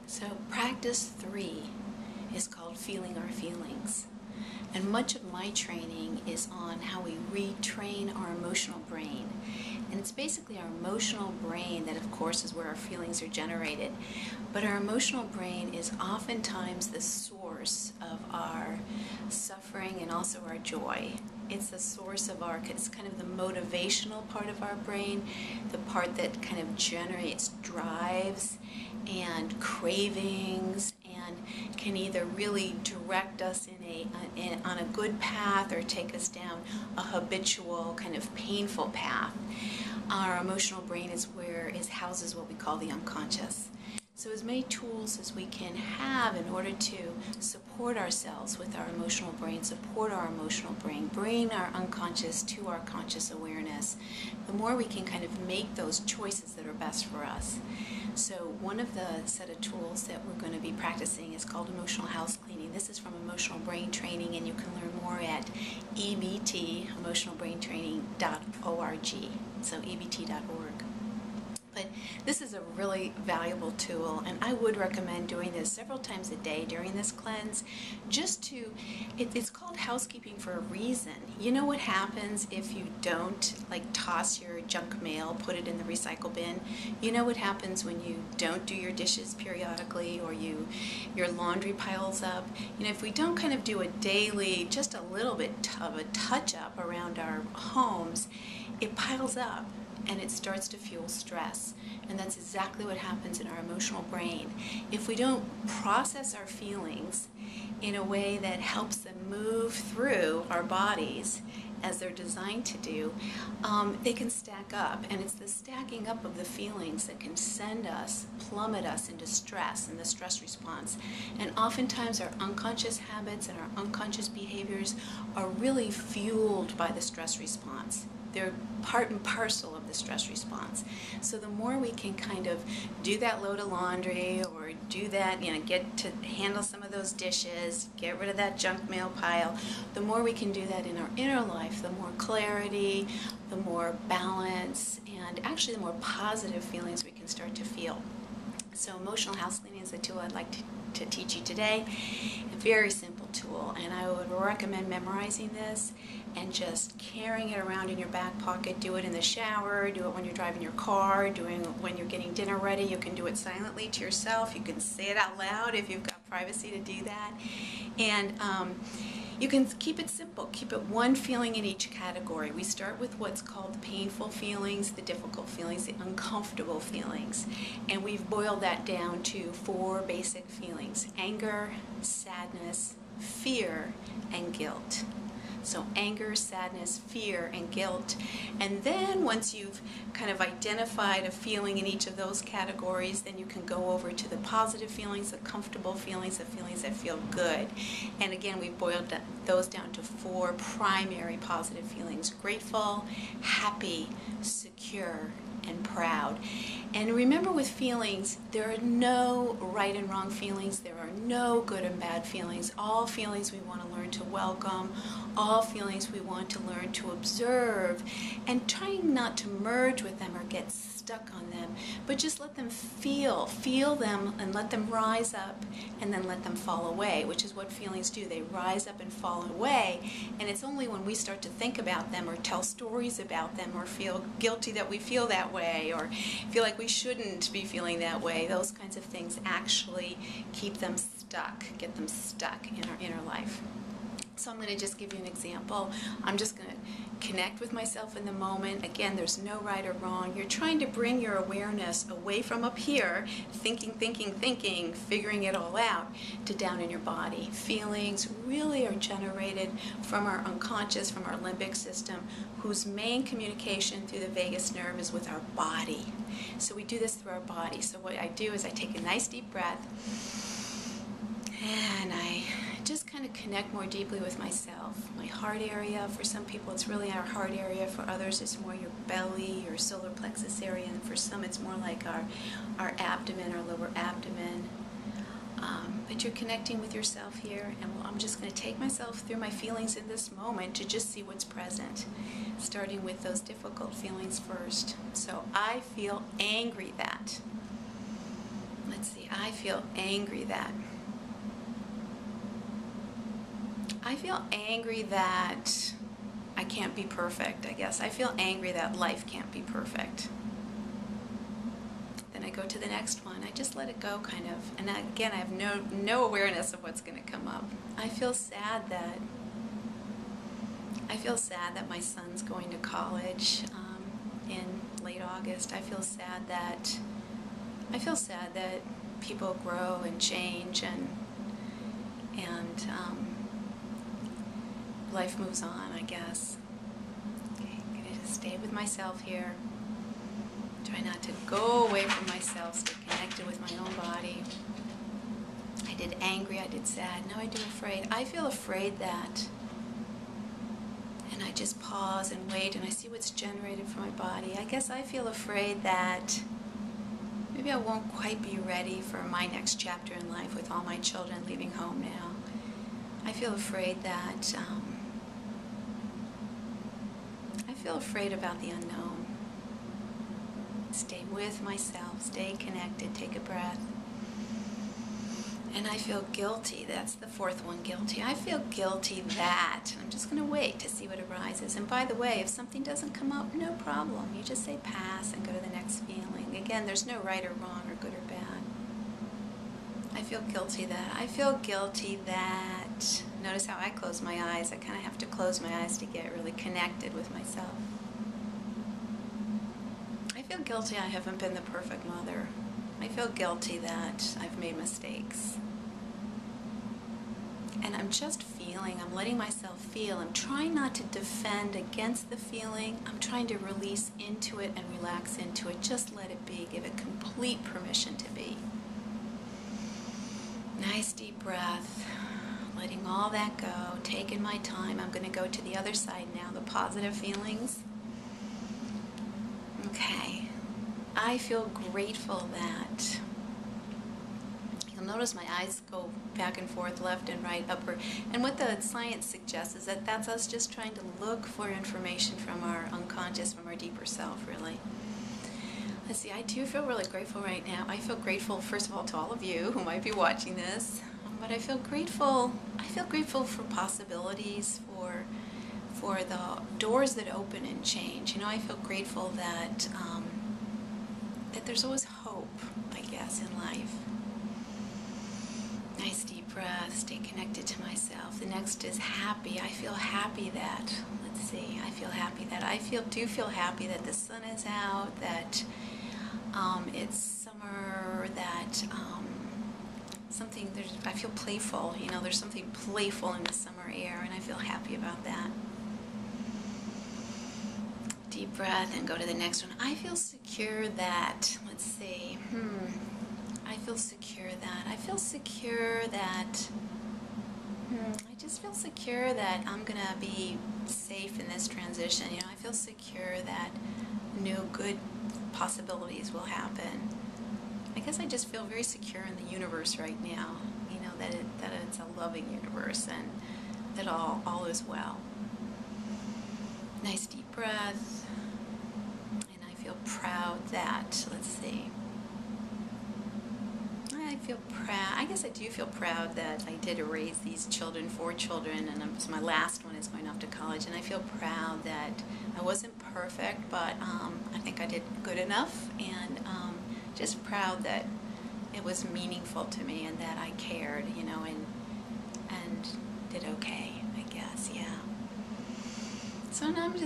So practice 3 is called Feeling Our Feelings. And much of my training is on how we retrain our emotional brain. And it's basically our emotional brain that, of course, is where our feelings are generated. But our emotional brain is oftentimes the source of our suffering and also our joy. It's the source of it's kind of the motivational part of our brain, the part that kind of generates drives and cravings and can either really direct us on a good path or take us down a habitual kind of painful path. Our emotional brain houses what we call the unconscious. So as many tools as we can have in order to support ourselves with our emotional brain, support our emotional brain, bring our unconscious to our conscious awareness, the more we can kind of make those choices that are best for us. So one of the set of tools that we're going to be practicing is called emotional house cleaning. This is from Emotional Brain Training, and you can learn more at EBT, emotionalbraintraining.org, so ebt.org. But this is a really valuable tool, and I would recommend doing this several times a day during this cleanse. It's called housekeeping for a reason. You know what happens if you don't toss your junk mail, put it in the recycle bin? You know what happens when you don't do your dishes periodically, or your laundry piles up? You know, if we don't kind of do a daily, just a little bit of a touch-up around our homes, it piles up and it starts to fuel stress. And that's exactly what happens in our emotional brain. If we don't process our feelings in a way that helps them move through our bodies as they're designed to do, they can stack up. And it's the stacking up of the feelings that can plummet us into stress and the stress response. And oftentimes our unconscious habits and our unconscious behaviors are really fueled by the stress response. They're part and parcel of the stress response. So the more we can kind of do that load of laundry, or do that, get to handle some of those dishes, get rid of that junk mail pile, the more we can do that in our inner life, the more clarity, the more balance, and actually the more positive feelings we can start to feel. So emotional house cleaning is a tool I'd like to teach you today. A very simple tool, and I would recommend memorizing this and just carrying it around in your back pocket. Do it in the shower, do it when you're driving your car, doing it when you're getting dinner ready. You can do it silently to yourself. You can say it out loud if you've got privacy to do that. And you can keep it simple. Keep it one feeling in each category. We start with what's called the painful feelings, the difficult feelings, the uncomfortable feelings. And we've boiled that down to 4 basic feelings: anger, sadness, fear, and guilt. So anger, sadness, fear, and guilt. And then once you've kind of identified a feeling in each of those categories, then you can go over to the positive feelings, the comfortable feelings, the feelings that feel good. And again, we've boiled those down to 4 primary positive feelings: grateful, happy, secure, and proud. And remember, with feelings, there are no right and wrong feelings. There are no good and bad feelings. All feelings we want to learn to welcome. All feelings we want to learn to observe, and trying not to merge with them or get stuck on them, but just let them feel them, and let them rise up, and then let them fall away, which is what feelings do. They rise up and fall away, and it's only when we start to think about them or tell stories about them or feel guilty that we feel that way, or feel like we shouldn't be feeling that way. Those kinds of things actually keep them stuck, get them stuck in our inner life. So I'm going to just give you an example. I'm just going to connect with myself in the moment. Again, there's no right or wrong. You're trying to bring your awareness away from up here, thinking, figuring it all out, to down in your body. Feelings really are generated from our unconscious, from our limbic system, whose main communication through the vagus nerve is with our body. So we do this through our body. So what I do is I take a nice deep breath, and I just kind of connect more deeply with myself. My heart area, for some people it's really our heart area, for others it's more your belly, your solar plexus area, and for some it's more like our abdomen, our lower abdomen. But you're connecting with yourself here, and I'm just going to take myself through my feelings in this moment to just see what's present, starting with those difficult feelings first. So I feel angry that. let's see, I feel angry that I can't be perfect, I guess. I feel angry that life can't be perfect. Then I go to the next one. I just let it go, kind of. And again, I have no awareness of what's going to come up. I feel sad that my son's going to college in late August. I feel sad that people grow and change, and life moves on, I guess. Okay, I'm going to stay with myself here. Try not to go away from myself, stay connected with my own body. I did angry, I did sad, now I do afraid. I feel afraid that, and I just pause and wait and I see what's generated from my body. I guess I feel afraid that maybe I won't quite be ready for my next chapter in life with all my children leaving home now. I feel afraid that, I feel afraid about the unknown. Stay with myself, stay connected, take a breath. And I feel guilty. That's the fourth one, guilty. I feel guilty that, I'm just going to wait to see what arises. And by the way, if something doesn't come up, no problem. You just say pass and go to the next feeling. Again, there's no right or wrong or good or bad. I feel guilty that, notice how I close my eyes. I kind of have to close my eyes to get really connected with myself. I feel guilty I haven't been the perfect mother. I feel guilty that I've made mistakes. And I'm just feeling, I'm letting myself feel. I'm trying not to defend against the feeling. I'm trying to release into it and relax into it. Just let it be. Give it complete permission to be. Nice deep breath. Letting all that go. Taking my time. I'm going to go to the other side now, the positive feelings. Okay. I feel grateful that, you'll notice my eyes go back and forth, left and right, upward. And what the science suggests is that that's us just trying to look for information from our unconscious, from our deeper self, really. Let's see, I do feel really grateful right now. I feel grateful, first of all, to all of you who might be watching this. But I feel grateful for possibilities, for the doors that open and change. You know, I feel grateful that that there's always hope, I guess, in life. Nice deep breath, stay connected to myself. The next is happy. I feel happy that, let's see, I do feel happy that the sun is out, that it's summer, that I feel playful, you know, there's something playful in the summer air, and I feel happy about that. Deep breath and go to the next one. I feel secure that, let's see, I just feel secure that I'm going to be safe in this transition. You know, I feel secure that new good possibilities will happen. I guess I just feel very secure in the universe right now, you know, that it's a loving universe and that all is well. Nice deep breath, and I feel proud that, let's see, I guess I do feel proud that I did raise these children, 4 children, and so my last one is going off to college, and I feel proud that I wasn't perfect, but I think I did good enough, and just proud that it was meaningful to me and that I cared, you know, and did okay, I guess, yeah. So now I'm just